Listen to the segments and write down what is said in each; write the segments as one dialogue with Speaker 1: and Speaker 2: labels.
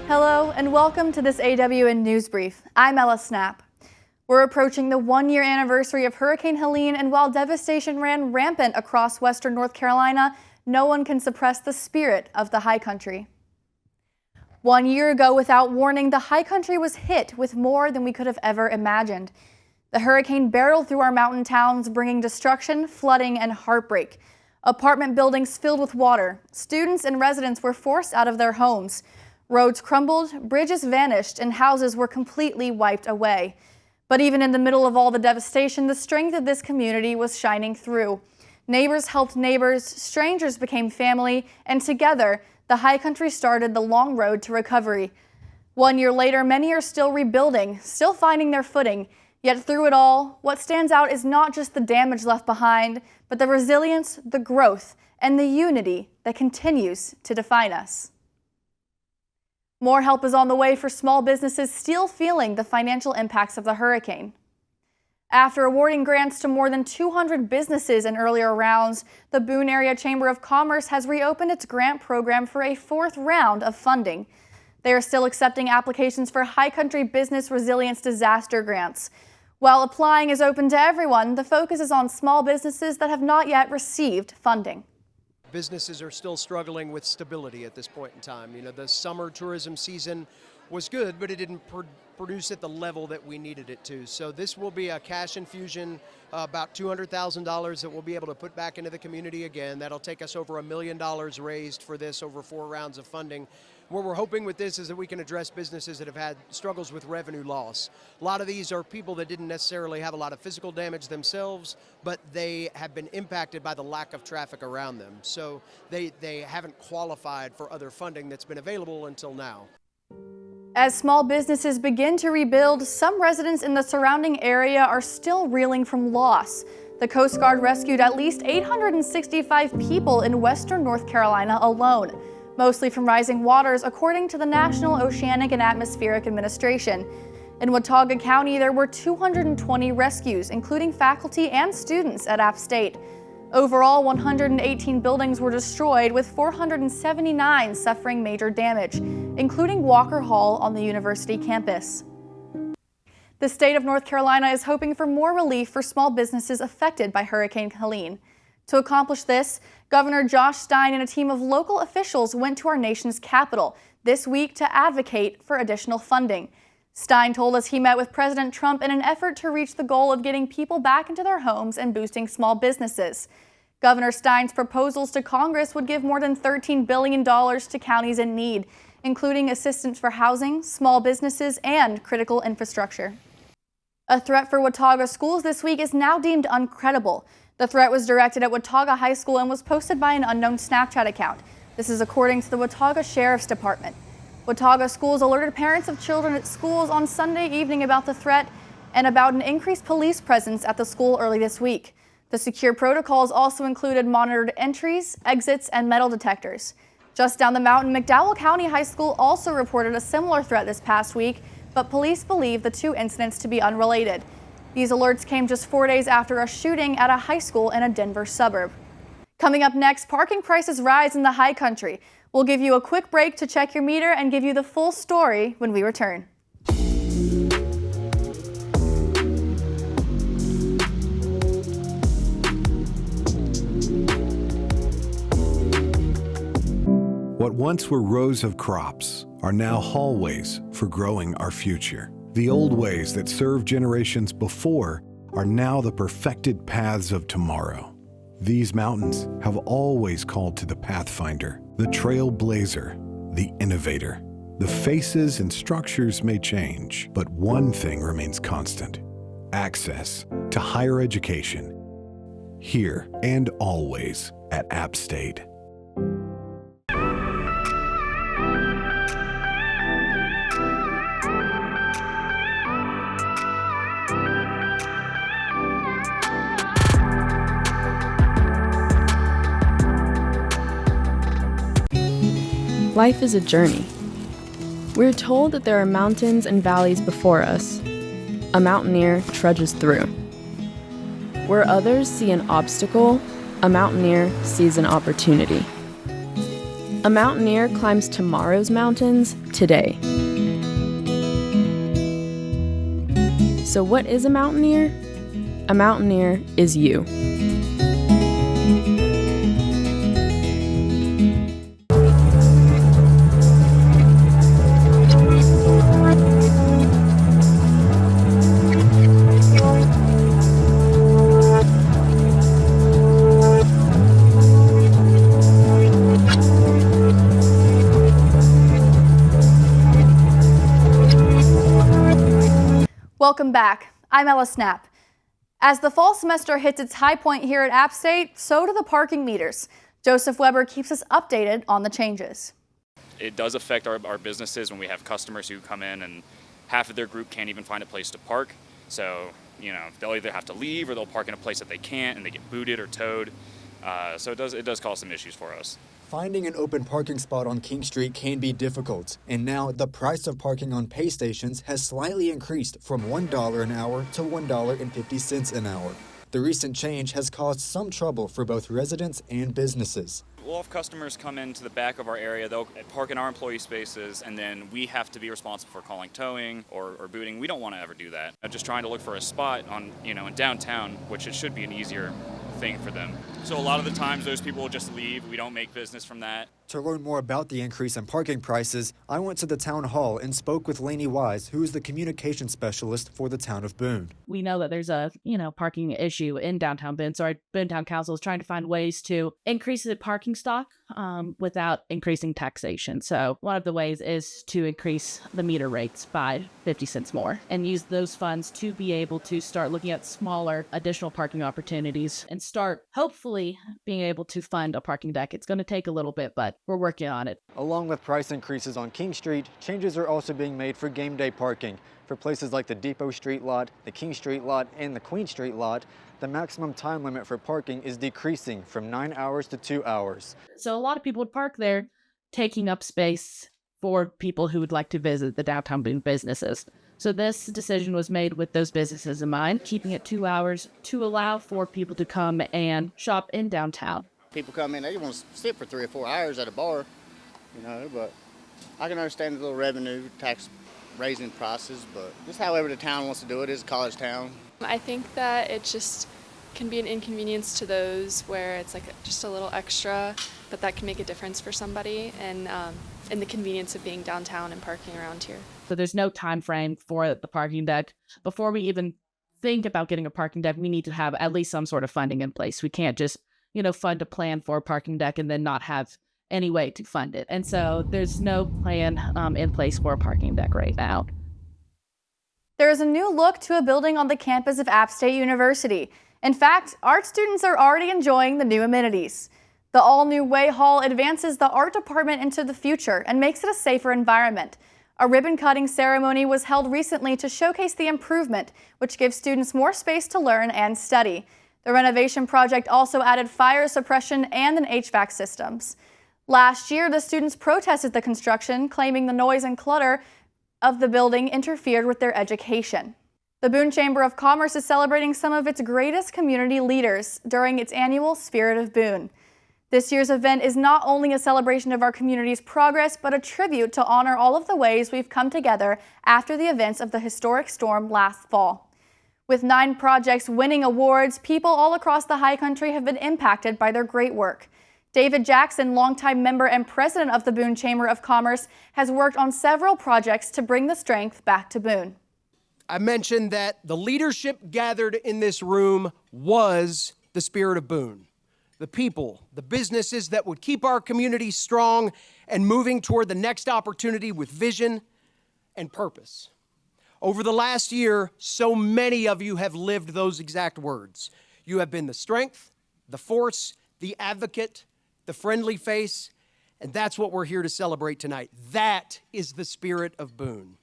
Speaker 1: Hello and welcome to this AWN News Brief. I'm Ella Snap. We're approaching the one-year anniversary of Hurricane Helene, and while devastation ran rampant across western North Carolina, no one can suppress the spirit of the high country. 1 year ago, without warning, the high country was hit with more than we could have ever imagined. The hurricane barreled through our mountain towns, bringing destruction, flooding, and heartbreak. Apartment buildings filled with water. Students and residents were forced out of their homes. Roads crumbled, bridges vanished, and houses were completely wiped away. But even in the middle of all the devastation, the strength of this community was shining through. Neighbors helped neighbors, strangers became family, and together, the high country started the long road to recovery. 1 year later, many are still rebuilding, still finding their footing. Yet through it all, what stands out is not just the damage left behind, but the resilience, the growth, and the unity that continues to define us. More help is on the way for small businesses still feeling the financial impacts of the hurricane. After awarding grants to more than 200 businesses in earlier rounds, the Boone Area Chamber of Commerce has reopened its grant program for a fourth round of funding. They are still accepting applications for High Country Business Resilience Disaster Grants. While applying is open to everyone, the focus is on small businesses that have not yet received funding.
Speaker 2: Businesses are still struggling with stability at this point in time. You know, the summer tourism season was good, but it didn't produce at the level that we needed it to. So this will be a cash infusion, about $200,000 that we'll be able to put back into the community again. That'll take us over $1 million raised for this over 4 rounds of funding. What we're hoping with this is that we can address businesses that have had struggles with revenue loss. A lot of these are people that didn't necessarily have a lot of physical damage themselves, but they have been impacted by the lack of traffic around them. So they haven't qualified for other funding that's been available until now.
Speaker 1: As small businesses begin to rebuild, some residents in the surrounding area are still reeling from loss. The Coast Guard rescued at least 865 people in western North Carolina alone, mostly from rising waters, according to the National Oceanic and Atmospheric Administration. In Watauga County, there were 220 rescues, including faculty and students at App State. Overall, 118 buildings were destroyed, with 479 suffering major damage, including Walker Hall on the university campus. The state of North Carolina is hoping for more relief for small businesses affected by Hurricane Helene. To accomplish this, Governor Josh Stein and a team of local officials went to our nation's capital this week to advocate for additional funding. Stein told us he met with President Trump in an effort to reach the goal of getting people back into their homes and boosting small businesses. Governor Stein's proposals to Congress would give more than $13 billion to counties in need, including assistance for housing, small businesses, and critical infrastructure. A threat for Watauga schools this week is now deemed uncredible. The threat was directed at Watauga High School and was posted by an unknown Snapchat account. This is according to the Watauga Sheriff's Department. Watauga schools alerted parents of children at schools on Sunday evening about the threat and about an increased police presence at the school early this week. The secure protocols also included monitored entries, exits, and metal detectors. Just down the mountain, McDowell County High School also reported a similar threat this past week, but police believe the 2 incidents to be unrelated. These alerts came just 4 days after a shooting at a high school in a Denver suburb. Coming up next, parking prices rise in the high country. We'll give you a quick break to check your meter and give you the full story when we return.
Speaker 3: What once were rows of crops are now hallways for growing our future. The old ways that served generations before are now the perfected paths of tomorrow. These mountains have always called to the pathfinder, the trailblazer, the innovator. The faces and structures may change, but one thing remains constant: access to higher education, here and always at App State.
Speaker 4: Life is a journey. We're told that there are mountains and valleys before us. A mountaineer trudges through. Where others see an obstacle, a mountaineer sees an opportunity. A mountaineer climbs tomorrow's mountains today. So what is a mountaineer? A mountaineer is you.
Speaker 1: Welcome back. I'm Ella Snap. As the fall semester hits its high point here at App State, so do the parking meters. Joseph Weber keeps us updated on the changes.
Speaker 5: It does affect our businesses when we have customers who come in and half of their group can't even find a place to park. So, they'll either have to leave or they'll park in a place that they can't and they get booted or towed. So it does cause some issues for us.
Speaker 6: Finding an open parking spot on King Street can be difficult, and now the price of parking on pay stations has slightly increased from $1 an hour to $1.50 an hour. The recent change has caused some trouble for both residents and businesses.
Speaker 5: We'll have customers come into the back of our area, they'll park in our employee spaces, and then we have to be responsible for calling towing or booting. We don't want to ever do that. Just trying to look for a spot in downtown, which it should be an easier thing for them. So a lot of the times those people will just leave. We don't make business from that.
Speaker 6: To learn more about the increase in parking prices, I went to the town hall and spoke with Lainey Wise, who is the communication specialist for the town of Boone.
Speaker 7: We know that there's a, parking issue in downtown Boone. So our Boone Town Council is trying to find ways to increase the parking stock without increasing taxation. So one of the ways is to increase the meter rates by 50 cents more and use those funds to be able to start looking at smaller additional parking opportunities and start hopefully being able to fund a parking deck. It's going to take a little bit, but we're working on it.
Speaker 6: Along with price increases on King Street, changes are also being made for game day parking. For places like the Depot Street lot, the King Street lot, and the Queen Street lot, the maximum time limit for parking is decreasing from 9 hours to 2 hours.
Speaker 7: So a lot of people would park there, taking up space for people who would like to visit the downtown Boone businesses. So this decision was made with those businesses in mind, keeping it 2 hours to allow for people to come and shop in downtown.
Speaker 8: People come in, they want to sit for 3 or 4 hours at a bar, but I can understand the little revenue tax raising prices, but just however the town wants to do it. Is a college town.
Speaker 9: I think that it just can be an inconvenience to those where it's like just a little extra, but that can make a difference for somebody and in the convenience of being downtown and parking around here.
Speaker 7: So there's no time frame for the parking deck. Before we even think about getting a parking deck, we need to have at least some sort of funding in place. We can't just fund a plan for a parking deck and then not have any way to fund it. And so there's no plan in place for a parking deck right now.
Speaker 1: There is a new look to a building on the campus of App State University. In fact, art students are already enjoying the new amenities. The all-new Way Hall advances the art department into the future and makes it a safer environment. A ribbon-cutting ceremony was held recently to showcase the improvement, which gives students more space to learn and study. The renovation project also added fire suppression and an HVAC systems. Last year, the students protested the construction, claiming the noise and clutter of the building interfered with their education. The Boone Chamber of Commerce is celebrating some of its greatest community leaders during its annual Spirit of Boone. This year's event is not only a celebration of our community's progress, but a tribute to honor all of the ways we've come together after the events of the historic storm last fall. With 9 projects winning awards, people all across the high country have been impacted by their great work. David Jackson, longtime member and president of the Boone Chamber of Commerce, has worked on several projects to bring the strength back to Boone.
Speaker 2: I mentioned that the leadership gathered in this room was the Spirit of Boone. The people, the businesses that would keep our community strong and moving toward the next opportunity with vision and purpose. Over the last year, so many of you have lived those exact words. You have been the strength, the force, the advocate, the friendly face, and that's what we're here to celebrate tonight. That is the Spirit of Boone.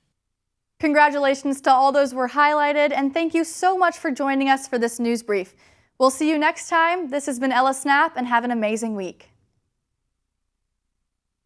Speaker 1: Congratulations to all those were highlighted, and thank you so much for joining us for this news brief. We'll see you next time. This has been Ella Snap, and have an amazing week.